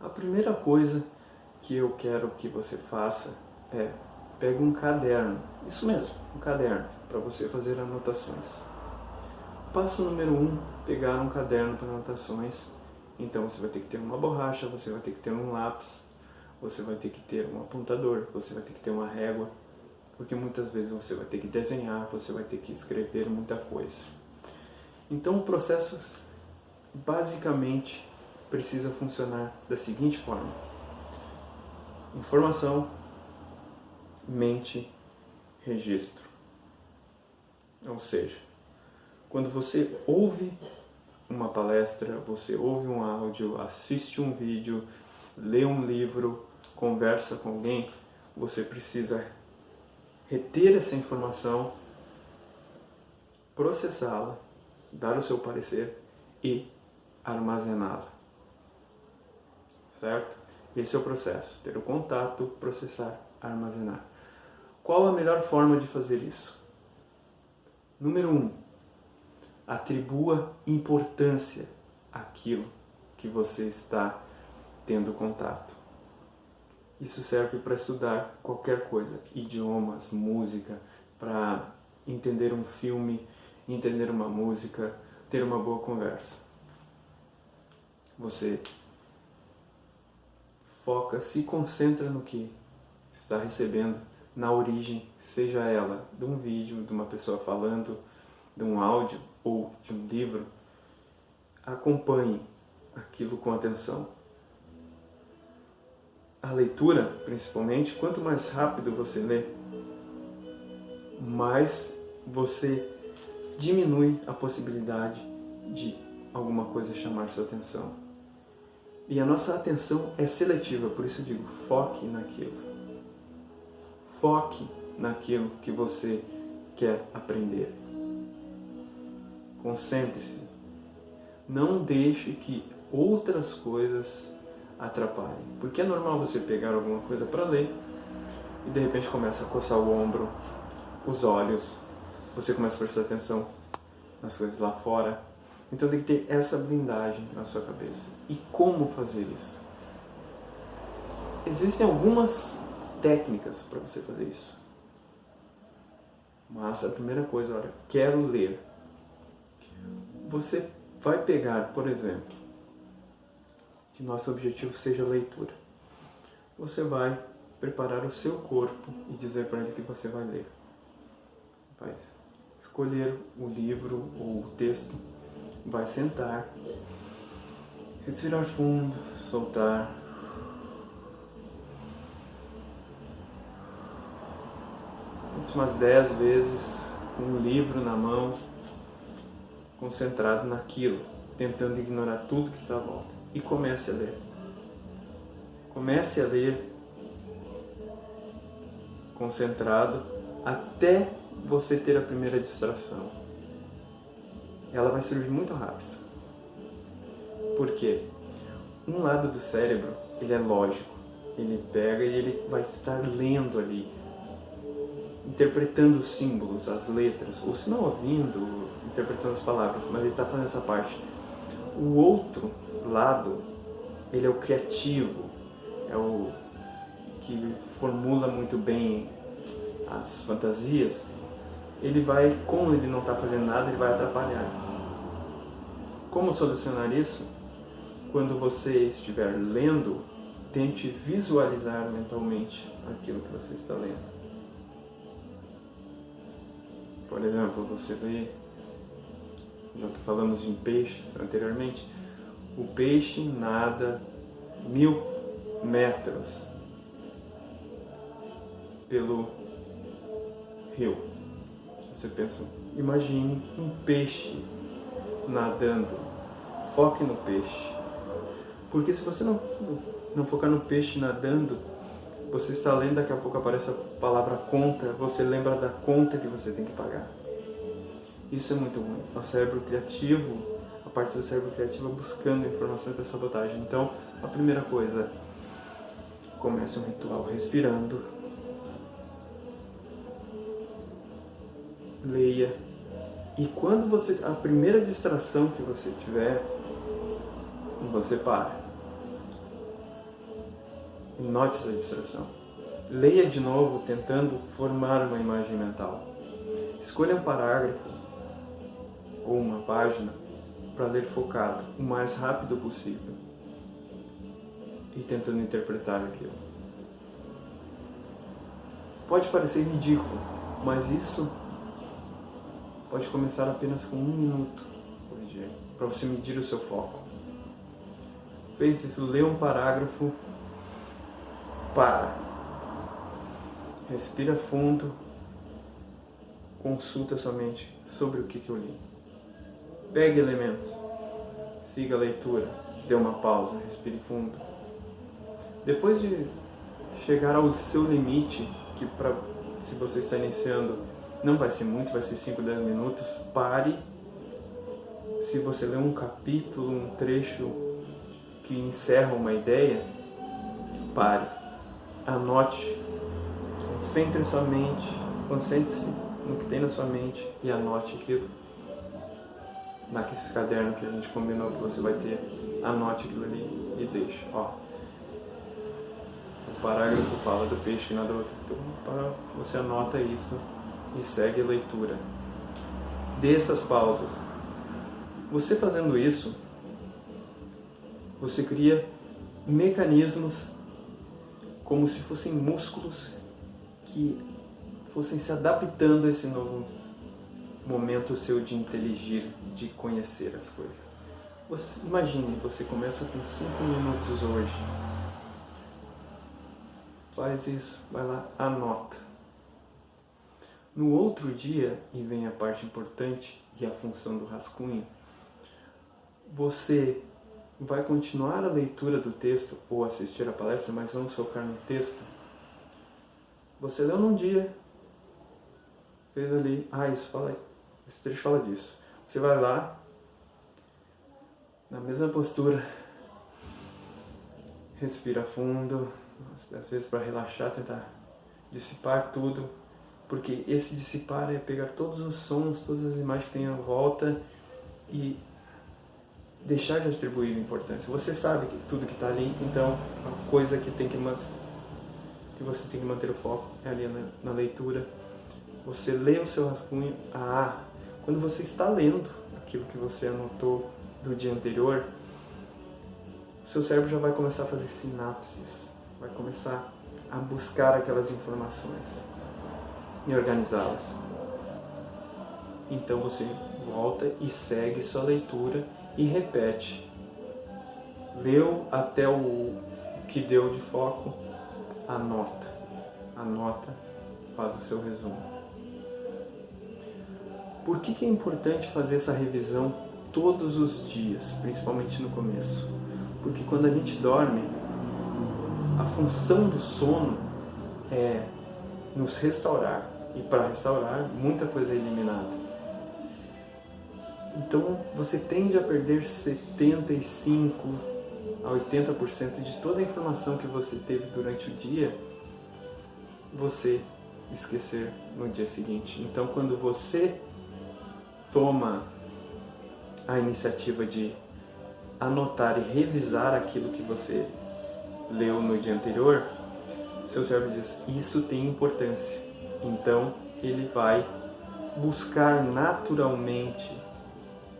A primeira coisa que eu quero que você faça é pegue um caderno, isso mesmo, um caderno, para você fazer anotações. Passo número 1, pegar um caderno para anotações. Então você vai ter que ter uma borracha, você vai ter que ter um lápis, você vai ter que ter um apontador, você vai ter que ter uma régua, porque muitas vezes você vai ter que desenhar, você vai ter que escrever muita coisa. Então o processo basicamente precisa funcionar da seguinte forma: informação, mente, registro. Ou seja, quando você ouve uma palestra, você ouve um áudio, assiste um vídeo, lê um livro, conversa com alguém, você precisa reter essa informação, processá-la, dar o seu parecer e armazená-la. Certo? Esse é o processo: ter o contato, processar, armazenar. Qual a melhor forma de fazer isso? Número 1, atribua importância àquilo que você está tendo contato. Isso serve para estudar qualquer coisa, idiomas, música, para entender um filme, entender uma música, ter uma boa conversa. Você foca, se concentra no que está recebendo, na origem, seja ela de um vídeo, de uma pessoa falando, de um áudio ou de um livro. Acompanhe aquilo com atenção. A leitura, principalmente, quanto mais rápido você lê, mais você diminui a possibilidade de alguma coisa chamar sua atenção. E a nossa atenção é seletiva, por isso eu digo, foque naquilo. Foque naquilo que você quer aprender. Concentre-se. Não deixe que outras coisas atrapalhem. Porque é normal você pegar alguma coisa para ler e de repente começa a coçar o ombro, os olhos, você começa a prestar atenção nas coisas lá fora. Então tem que ter essa blindagem na sua cabeça. E como fazer isso? Existem algumas técnicas para você fazer isso. Mas a primeira coisa, olha, quero ler. Você vai pegar, por exemplo, que nosso objetivo seja a leitura. Você vai preparar o seu corpo e dizer para ele que você vai ler. Vai escolher o livro ou o texto, vai sentar, respirar fundo, soltar. Umas 10 vezes, com um livro na mão, concentrado naquilo, tentando ignorar tudo que está à volta. E comece a ler. Comece a ler concentrado até você ter a primeira distração. Ela vai surgir muito rápido. Por quê? Um lado do cérebro, ele é lógico. Ele pega e ele vai estar lendo ali, interpretando os símbolos, as letras, ou se não ouvindo, interpretando as palavras, mas ele está fazendo essa parte. O outro lado, ele é o criativo, é o que formula muito bem as fantasias. Ele vai, como ele não está fazendo nada, ele vai atrapalhar. Como solucionar isso? Quando você estiver lendo, tente visualizar mentalmente aquilo que você está lendo. Por exemplo, você vê, já que falamos em peixes anteriormente, o peixe nada 1000 metros pelo rio. Você pensa, imagine um peixe nadando. Foque no peixe. Porque se você não focar no peixe nadando, você está lendo, daqui a pouco aparece a palavra conta, você lembra da conta que você tem que pagar. Isso é muito ruim. O cérebro criativo, a parte do cérebro criativo buscando informações para sabotagem. Então, a primeira coisa, comece um ritual respirando, leia, e quando a primeira distração que você tiver, você para. e note sua distração. Leia de novo, tentando formar uma imagem mental. Escolha um parágrafo ou uma página para ler focado, o mais rápido possível e tentando interpretar aquilo. Pode parecer ridículo, mas isso pode começar apenas com 1 minuto por dia, para você medir o seu foco. Fez isso, lê um parágrafo, para, respira fundo, consulta sua mente sobre o que eu li. Pegue elementos, siga a leitura, dê uma pausa, respire fundo. Depois de chegar ao seu limite, que se você está iniciando não vai ser muito, vai ser 5, 10 minutos, pare. Se você lê um capítulo, um trecho que encerra uma ideia, pare, anote, concentre-se no que tem na sua mente e anote aquilo. Naquele caderno que a gente combinou que você vai ter, anote aquilo ali e deixe. Ó, o parágrafo fala do peixe que nada outro, então você anota isso e segue a leitura. Dê essas pausas. Você fazendo isso, você cria mecanismos como se fossem músculos que fossem se adaptando a esse novo momento seu de inteligir, de conhecer as coisas. Imagine, você começa com 5 minutos hoje. Faz isso, vai lá, anota. No outro dia, e vem a parte importante e a função do rascunho, você vai continuar a leitura do texto ou assistir a palestra, mas vamos focar no texto. Você leu num dia, fez ali, isso fala aí. Esse trecho fala disso. Você vai lá, na mesma postura, respira fundo, às vezes para relaxar, tentar dissipar tudo, porque esse dissipar é pegar todos os sons, todas as imagens que tem à volta e deixar de atribuir importância. Você sabe que tudo que está ali, então a coisa que você tem que manter o foco é ali na leitura. Você lê o seu rascunho, quando você está lendo aquilo que você anotou do dia anterior, o seu cérebro já vai começar a fazer sinapses, vai começar a buscar aquelas informações e organizá-las. Então você volta e segue sua leitura e repete. Leu até o que deu de foco, anota, faz o seu resumo. Por que é importante fazer essa revisão todos os dias, principalmente no começo? Porque quando a gente dorme, a função do sono é nos restaurar. E para restaurar, muita coisa é eliminada. Então, você tende a perder 75% a 80% de toda a informação que você teve durante o dia, você esquecer no dia seguinte. Então, quando você toma a iniciativa de anotar e revisar aquilo que você leu no dia anterior, seu cérebro diz, isso tem importância. Então, ele vai buscar naturalmente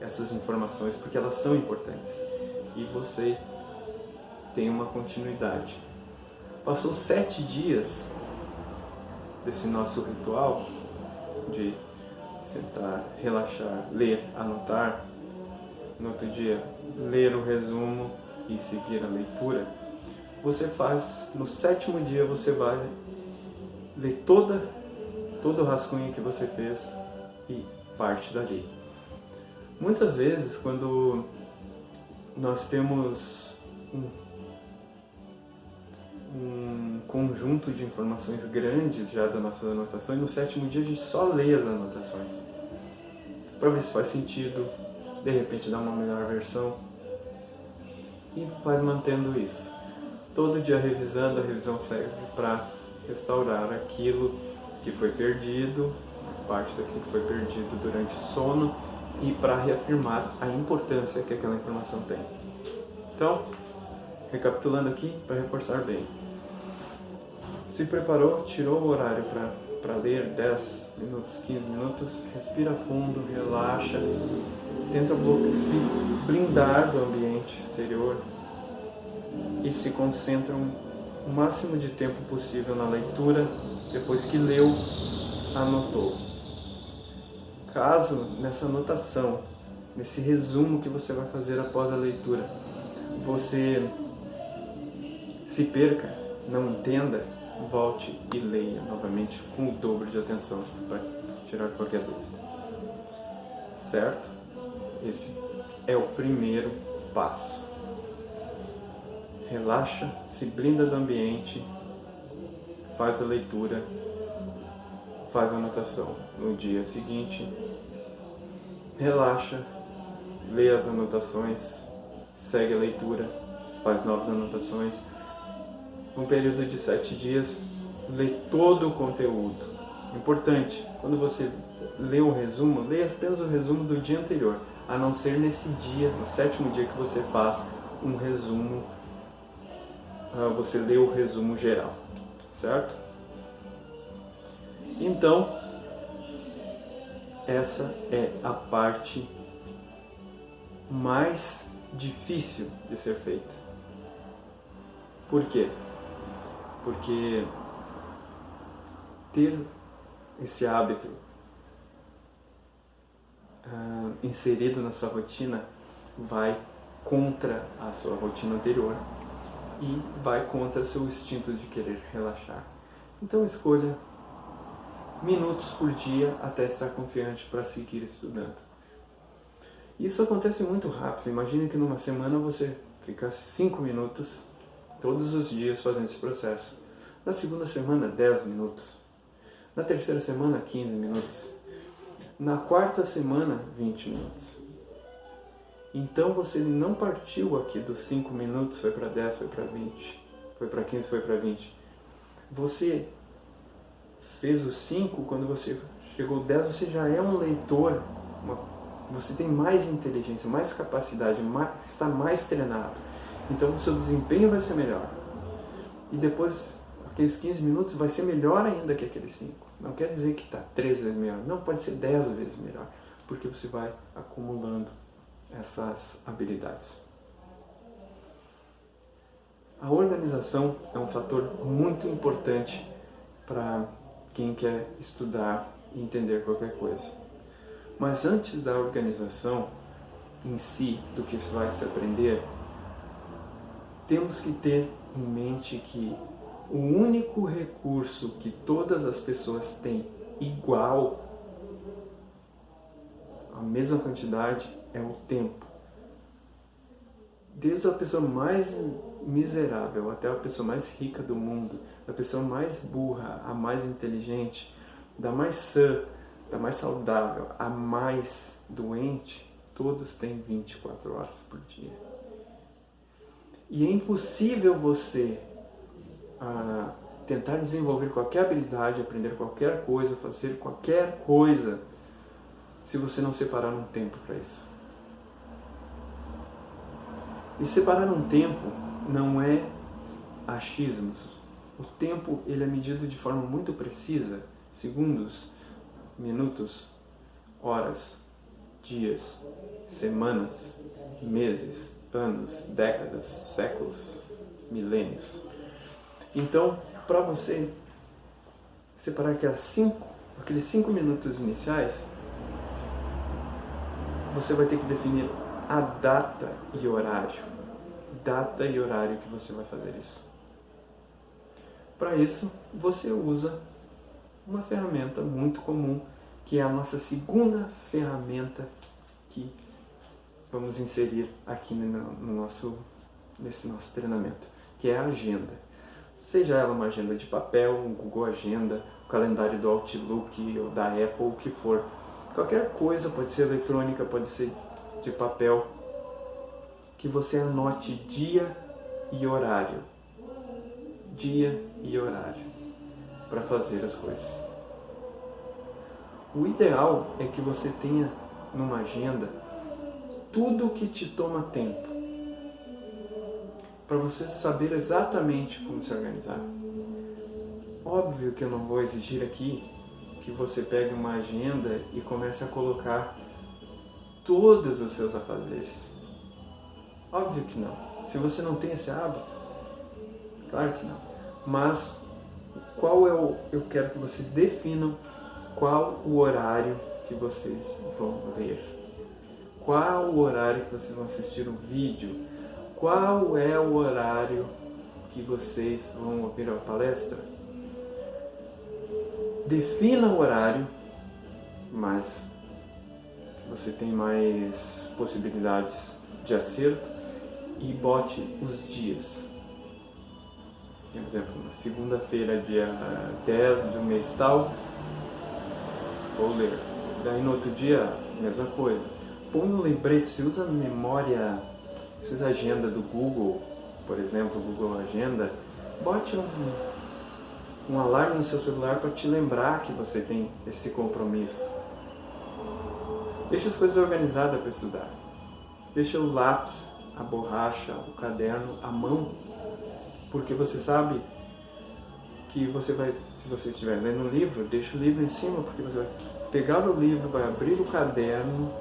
essas informações, porque elas são importantes. E você tem uma continuidade. Passou 7 dias desse nosso ritual de sentar, relaxar, ler, anotar, no outro dia ler o resumo e seguir a leitura. Você faz, no 7º dia você vai ler todo o rascunho que você fez e parte dali. Muitas vezes, quando nós temos um conjunto de informações grandes já das nossas anotações, no 7º dia a gente só lê as anotações para ver se faz sentido, de repente dá uma melhor versão e vai mantendo isso. Todo dia revisando, a revisão serve para restaurar aquilo que foi perdido, parte daquilo que foi perdido durante o sono, e para reafirmar a importância que aquela informação tem. Então, recapitulando aqui, para reforçar bem. Se preparou, tirou o horário para ler 10 minutos, 15 minutos, respira fundo, relaxa, tenta se blindar do ambiente exterior e se concentra o máximo de tempo possível na leitura. Depois que leu, anotou. Caso nessa anotação, nesse resumo que você vai fazer após a leitura, você se perca, não entenda, volte e leia novamente com o dobro de atenção para tirar qualquer dúvida. Certo? Esse é o primeiro passo. Relaxa, se blinda do ambiente, faz a leitura, faz a anotação. No dia seguinte, relaxa, lê as anotações, segue a leitura, faz novas anotações. Um período de 7 dias, lê todo o conteúdo. Importante, quando você lê o resumo, lê apenas o resumo do dia anterior, a não ser nesse dia, no 7º dia que você faz um resumo, você lê o resumo geral, certo? Então, essa é a parte mais difícil de ser feita. Por quê? Porque ter esse hábito inserido na sua rotina vai contra a sua rotina anterior e vai contra seu instinto de querer relaxar. Então escolha minutos por dia até estar confiante para seguir estudando. Isso acontece muito rápido. Imagine que numa semana você fica 5 minutos todos os dias fazendo esse processo. Na segunda semana, 10 minutos. Na terceira semana, 15 minutos. Na quarta semana, 20 minutos. Então você não partiu aqui dos 5 minutos, foi para 10, foi para 20, foi para 15, foi para 20. Você fez os 5, quando você chegou ao 10, você já é um leitor, você tem mais inteligência, mais capacidade, está mais treinado. Então o seu desempenho vai ser melhor. E depois, aqueles 15 minutos vai ser melhor ainda que aqueles 5. Não quer dizer que está 3 vezes melhor, não, pode ser 10 vezes melhor, porque você vai acumulando essas habilidades. A organização é um fator muito importante para quem quer estudar e entender qualquer coisa. Mas antes da organização em si, do que vai se aprender, temos que ter em mente que o único recurso que todas as pessoas têm igual, a mesma quantidade, é o tempo. Desde a pessoa mais miserável até a pessoa mais rica do mundo, da pessoa mais burra a mais inteligente, da mais sã, da mais saudável a mais doente, todos têm 24 horas por dia. E é impossível você tentar desenvolver qualquer habilidade, aprender qualquer coisa, fazer qualquer coisa, se você não separar um tempo para isso. E separar um tempo não é achismos. O tempo ele é medido de forma muito precisa, segundos, minutos, horas, dias, semanas, meses, anos, décadas, séculos, milênios. Então, para você separar aqueles 5 minutos iniciais, você vai ter que definir a data e horário. Data e horário que você vai fazer isso. Para isso, você usa uma ferramenta muito comum, que é a nossa segunda ferramenta que vamos inserir aqui nesse nosso treinamento, que é a agenda. Seja ela uma agenda de papel, um Google Agenda, o calendário do Outlook ou da Apple, o que for. Qualquer coisa, pode ser eletrônica, pode ser de papel, que você anote dia e horário. Dia e horário para fazer as coisas. O ideal é que você tenha numa agenda tudo que te toma tempo, para você saber exatamente como se organizar. Óbvio que eu não vou exigir aqui que você pegue uma agenda e comece a colocar todos os seus afazeres. Óbvio que não. Se você não tem esse hábito, claro que não. Mas eu quero que vocês definam qual o horário que vocês vão ler. Qual o horário que vocês vão assistir o vídeo? Qual é o horário que vocês vão ouvir a palestra? Defina o horário, mas você tem mais possibilidades de acerto, e bote os dias. Por exemplo, na segunda-feira, dia 10 do mês tal, vou ler. Daí no outro dia, mesma coisa. Põe um lembrete, você usa memória, você usa a agenda do Google, por exemplo, Google Agenda, bote um alarme no seu celular para te lembrar que você tem esse compromisso. Deixa as coisas organizadas para estudar. Deixa o lápis, a borracha, o caderno à mão, porque você sabe que você vai, se você estiver lendo um livro, deixa o livro em cima, porque você vai pegar o livro, vai abrir o caderno,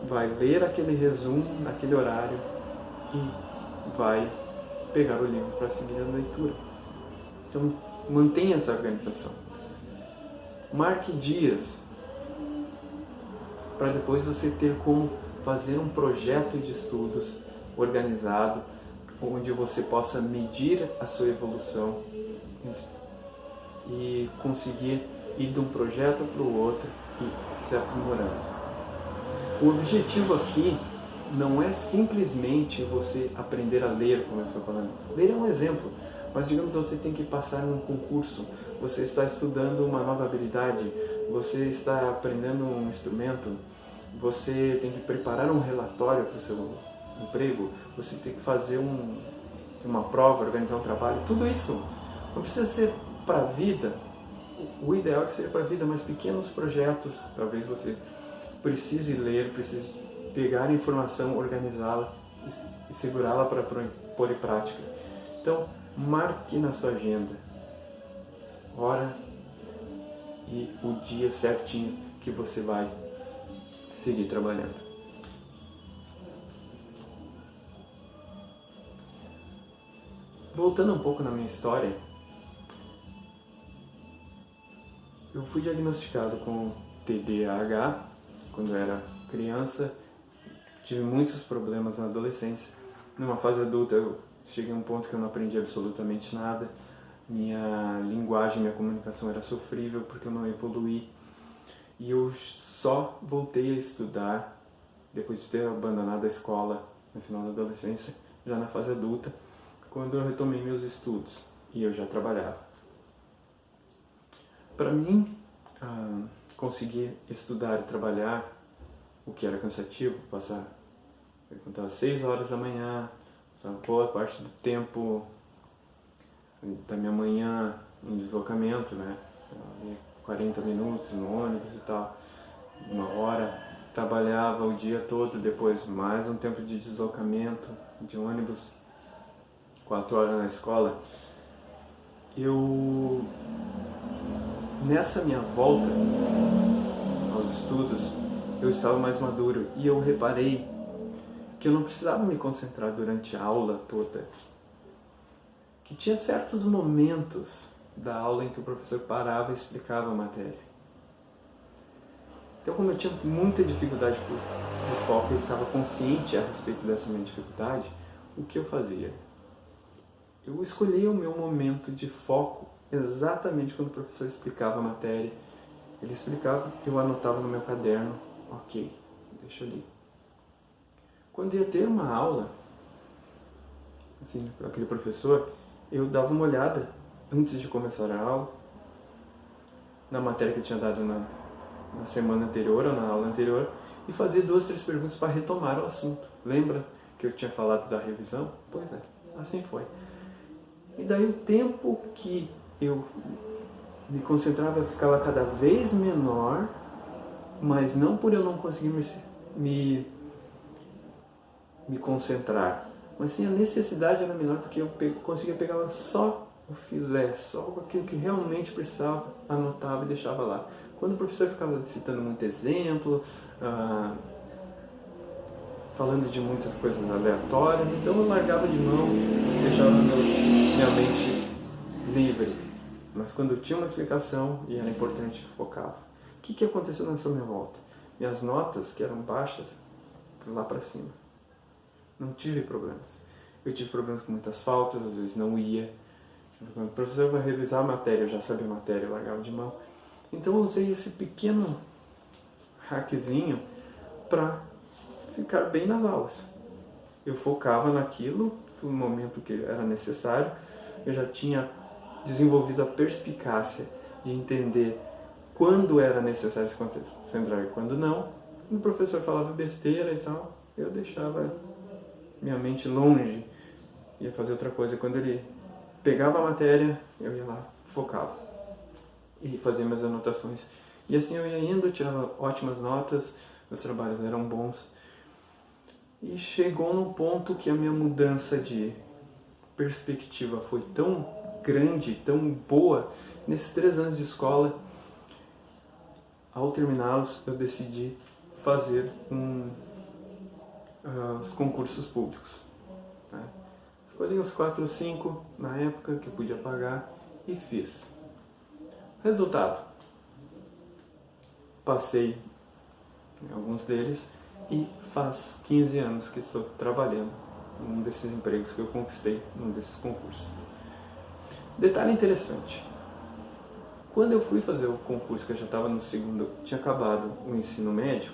vai ler aquele resumo naquele horário e vai pegar o livro para seguir a leitura. Então, mantenha essa organização. Marque dias para depois você ter como fazer um projeto de estudos organizado, onde você possa medir a sua evolução e conseguir ir de um projeto para o outro e se aprimorando. O objetivo aqui não é simplesmente você aprender a ler, como eu estou falando. Ler é um exemplo, mas digamos você tem que passar num concurso, você está estudando uma nova habilidade, você está aprendendo um instrumento, você tem que preparar um relatório para o seu emprego, você tem que fazer uma prova, organizar um trabalho, tudo isso não precisa ser para a vida. O ideal é que seja para a vida, mas pequenos projetos, talvez você precise ler, precise pegar a informação, organizá-la e segurá-la para pôr em prática. Então, marque na sua agenda hora e o dia certinho que você vai seguir trabalhando. Voltando um pouco na minha história, eu fui diagnosticado com TDAH quando eu era criança, tive muitos problemas na adolescência. Numa fase adulta eu cheguei a um ponto que eu não aprendi absolutamente nada, minha linguagem, minha comunicação era sofrível porque eu não evoluí, e eu só voltei a estudar depois de ter abandonado a escola no final da adolescência, já na fase adulta, quando eu retomei meus estudos e eu já trabalhava. Para mim, conseguir estudar e trabalhar, o que era cansativo, eu contava 6 horas da manhã, passava boa parte do tempo da minha manhã em deslocamento, né? 40 minutos no ônibus e tal, 1 hora, trabalhava o dia todo, depois mais um tempo de deslocamento de ônibus, 4 horas na escola. Nessa minha volta aos estudos, eu estava mais maduro e eu reparei que eu não precisava me concentrar durante a aula toda, que tinha certos momentos da aula em que o professor parava e explicava a matéria. Então, como eu tinha muita dificuldade de foco e estava consciente a respeito dessa minha dificuldade, o que eu fazia? Eu escolhia o meu momento de foco exatamente quando o professor explicava a matéria. Ele explicava, eu anotava no meu caderno, ok, deixa eu ler. Quando ia ter uma aula, assim, com aquele professor, eu dava uma olhada antes de começar a aula, na matéria que ele tinha dado na semana anterior ou na aula anterior, e fazia 2, 3 perguntas para retomar o assunto. Lembra que eu tinha falado da revisão? Pois é, assim foi. E daí o tempo que eu me concentrava ficava cada vez menor, mas não por eu não conseguir me concentrar, mas sim a necessidade era menor, porque eu conseguia pegar só o filé, só aquilo que realmente precisava, anotava e deixava lá. Quando o professor ficava citando muito exemplo, falando de muitas coisas aleatórias, então eu largava de mão, deixava minha mente livre. Mas quando tinha uma explicação e era importante, eu focava. O que aconteceu nessa minha volta? Minhas notas, que eram baixas, lá para cima. Não tive problemas. Eu tive problemas com muitas faltas, às vezes não ia. Quando o professor vai revisar a matéria, eu já sabia a matéria, eu largava de mão. Então eu usei esse pequeno hackzinho para ficar bem nas aulas. Eu focava naquilo, no momento que era necessário. Eu já tinha desenvolvido a perspicácia de entender quando era necessário se concentrar e quando não. O professor falava besteira e tal, eu deixava minha mente longe, ia fazer outra coisa. Quando ele pegava a matéria, eu ia lá, focava e fazia minhas anotações. E assim eu ia indo, tirava ótimas notas, meus trabalhos eram bons. E chegou num ponto que a minha mudança de perspectiva foi tão grande, tão boa, nesses 3 anos de escola. Ao terminá-los, eu decidi fazer os concursos públicos. Né? Escolhi uns 4 ou 5 na época que eu podia pagar e fiz. Resultado: passei em alguns deles e faz 15 anos que estou trabalhando num desses empregos que eu conquistei num desses concursos. Detalhe interessante: quando eu fui fazer o concurso, que eu já estava no segundo, tinha acabado o ensino médio,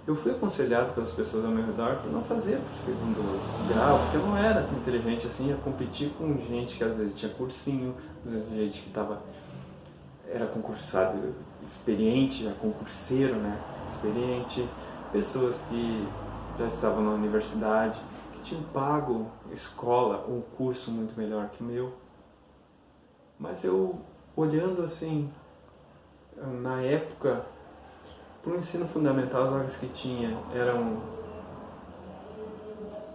eu fui aconselhado pelas pessoas ao meu redor para não fazer para o segundo grau, porque eu não era tão inteligente assim a competir com gente que às vezes tinha cursinho, às vezes gente que era concursado experiente, já concurseiro, né, experiente, pessoas que já estavam na universidade, que tinham pago escola ou um curso muito melhor que o meu. Mas eu, olhando assim, na época, para o ensino fundamental, as vagas que tinha eram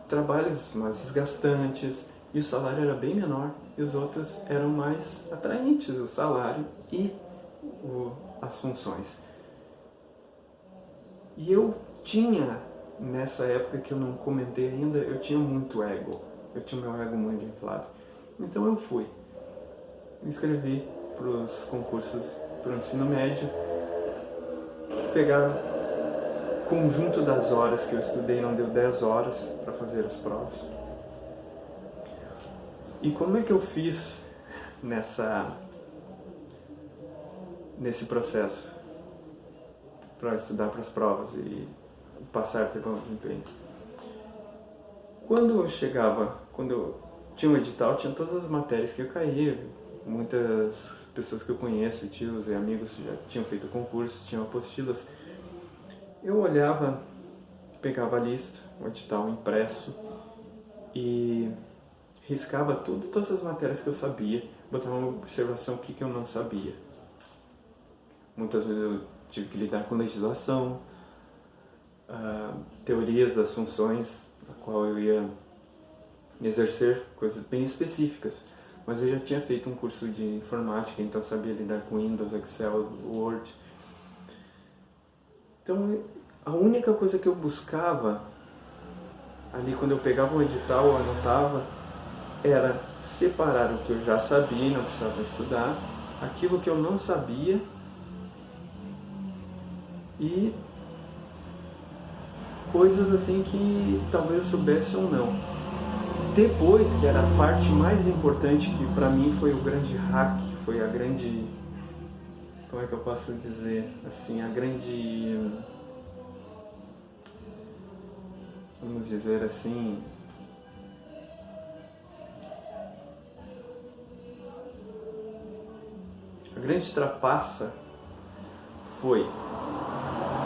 trabalhos mais desgastantes e o salário era bem menor, e os outros eram mais atraentes, o salário e as funções. E eu tinha, nessa época que eu não comentei ainda, eu tinha muito ego, eu tinha meu ego muito inflado. Então eu fui, me inscrevi para os concursos para o ensino médio, pegar o conjunto das horas que eu estudei, não deu 10 horas para fazer as provas. E como é que eu fiz nesse processo para estudar para as provas e passar, ter bom desempenho? Quando eu tinha um edital, tinha todas as matérias que eu caía, muitas pessoas que eu conheço, tios e amigos já tinham feito concurso, tinham apostilas. Eu olhava, pegava a lista, o edital impresso e riscava todas as matérias que eu sabia, botava uma observação o que eu não sabia. Muitas vezes eu tive que lidar com legislação, teorias das funções, a qual eu ia exercer coisas bem específicas. Mas eu já tinha feito um curso de informática, então sabia lidar com Windows, Excel, Word. Então, a única coisa que eu buscava, ali quando eu pegava um edital, eu anotava, era separar o que eu já sabia e não precisava estudar, aquilo que eu não sabia e coisas assim que talvez eu soubesse ou não. Depois, que era a parte mais importante, que para mim foi o grande hack, foi a grande, como é que eu posso dizer, assim, a grande, vamos dizer assim, a grande trapaça foi,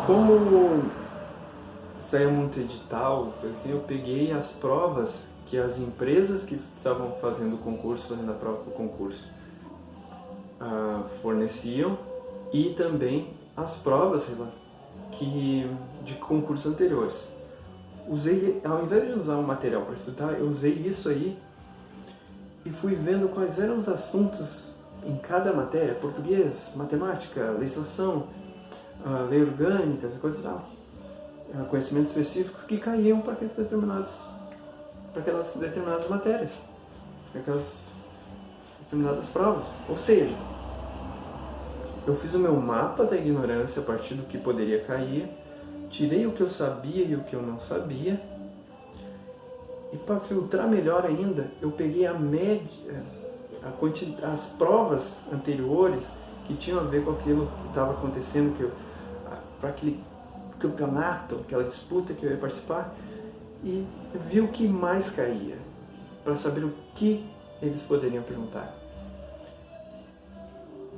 como saía muito edital, assim, eu peguei as provas que as empresas que estavam fazendo o concurso, fazendo a prova para o concurso, forneciam, e também as provas de concursos anteriores. Usei, ao invés de usar um material para estudar, eu usei isso aí e fui vendo quais eram os assuntos em cada matéria, português, matemática, legislação, lei orgânica, coisas tal, conhecimentos específicos que caíam para aquelas determinadas matérias, para aquelas determinadas provas. Ou seja, eu fiz o meu mapa da ignorância a partir do que poderia cair, tirei o que eu sabia e o que eu não sabia, e para filtrar melhor ainda, eu peguei a média, as provas anteriores que tinham a ver com aquilo que estava acontecendo, para aquele campeonato, aquela disputa que eu ia participar, e vi o que mais caía, para saber o que eles poderiam perguntar.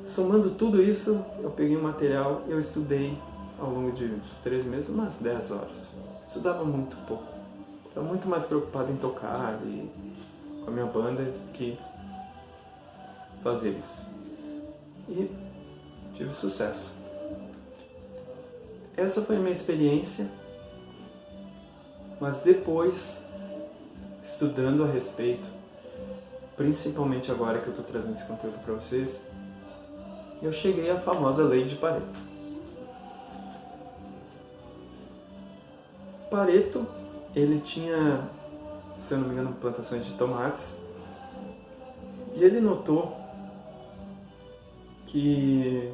Somando tudo isso, eu peguei um material e eu estudei ao longo de uns 3 meses, umas 10 horas. Estudava muito pouco. Estava muito mais preocupado em tocar e com a minha banda que fazer isso. E tive sucesso. Essa foi a minha experiência, mas depois, estudando a respeito, principalmente agora que eu estou trazendo esse conteúdo para vocês, eu cheguei à famosa lei de Pareto. Pareto, ele tinha, se eu não me engano, plantações de tomates, e ele notou que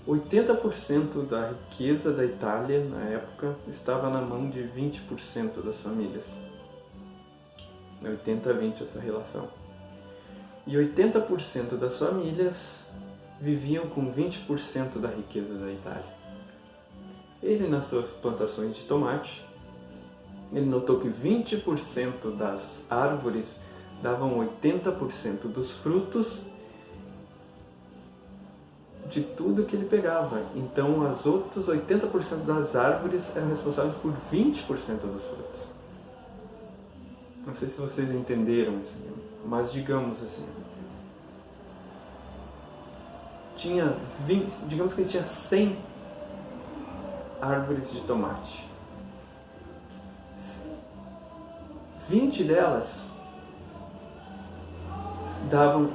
80% da riqueza da Itália, na época, estava na mão de 20% das famílias. 80-20 essa relação. E 80% das famílias viviam com 20% da riqueza da Itália. Ele, nas suas plantações de tomate, ele notou que 20% das árvores davam 80% dos frutos de tudo que ele pegava. Então, os outros 80% das árvores eram responsáveis por 20% dos frutos. Não sei se vocês entenderam isso, mas digamos assim, digamos que tinha 100 árvores de tomate. 20 delas davam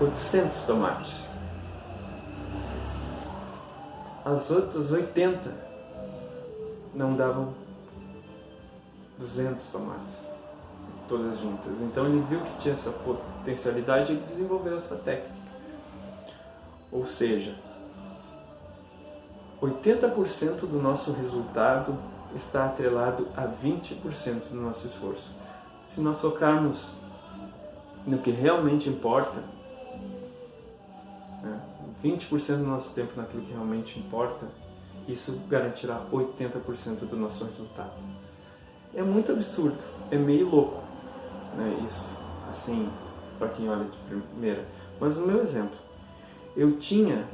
800 tomates. As outras 80 não davam 200 tomates, todas juntas. Então ele viu que tinha essa potencialidade e ele desenvolveu essa técnica. Ou seja, 80% do nosso resultado está atrelado a 20% do nosso esforço. Se nós focarmos no que realmente importa, 20% do nosso tempo naquilo que realmente importa, isso garantirá 80% do nosso resultado. É muito absurdo, é meio louco, né? Isso, assim, para quem olha de primeira. Mas no meu exemplo, eu tinha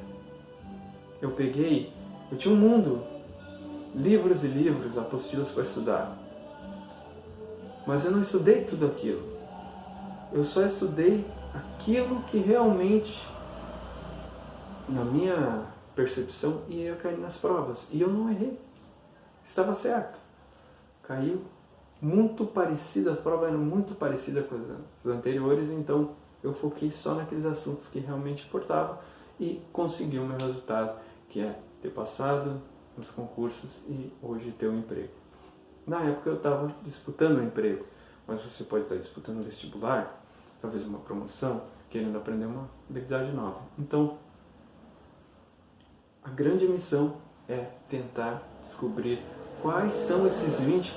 um mundo, livros e livros, apostilas para estudar. Mas eu não estudei tudo aquilo. Eu só estudei aquilo que realmente, na minha percepção, ia cair nas provas. E eu não errei. Estava certo. Caiu muito parecida, a prova era muito parecida com as anteriores, então eu foquei só naqueles assuntos que realmente importavam e consegui o meu resultado, que é ter passado nos concursos e hoje ter um emprego. Na época eu estava disputando um emprego, mas você pode estar disputando um vestibular, talvez uma promoção, querendo aprender uma habilidade nova. Então, a grande missão é tentar descobrir quais são esses 20%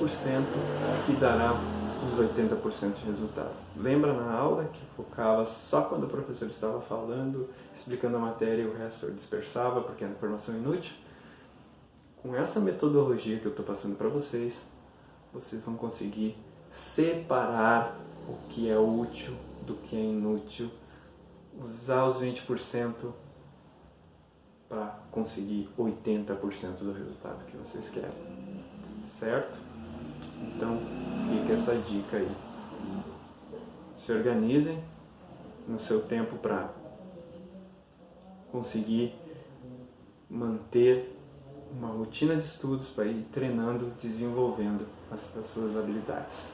que dará os 80% de resultado. Lembra na aula que focava só quando o professor estava falando, explicando a matéria e o resto eu dispersava porque era informação inútil? Com essa metodologia que eu estou passando para vocês, vocês vão conseguir separar o que é útil do que é inútil, usar os 20% para conseguir 80% do resultado que vocês querem. Certo? Então, fica essa dica aí. Se organizem no seu tempo para conseguir manter uma rotina de estudos para ir treinando, desenvolvendo as suas habilidades.